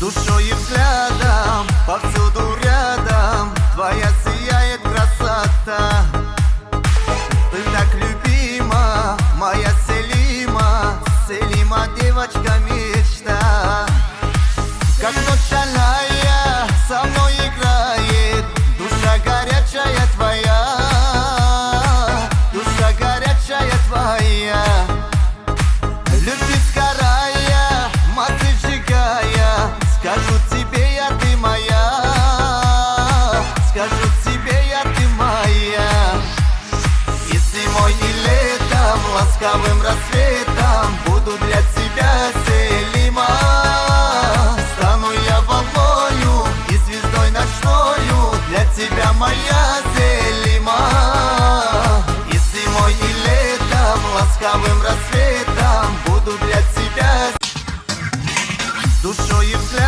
Душой и взглядом, повсюду рядом, твоя сияет красота. Ты так любима, моя Селима, Селима, девочка мечта. Как ночь алая со мной играет, душа горячая твоя, душа горячая твоя. Любви сгорая, маты сжигая, скажу тебе я, ты моя, скажу тебе я, ты моя. И зимой, и летом, ласковым рассветом буду для тебя, Селима. Стану я волною и звездой ночною для тебя, моя Селима. И зимой, и летом, ласковым рассветом буду для тебя душой и взглядом.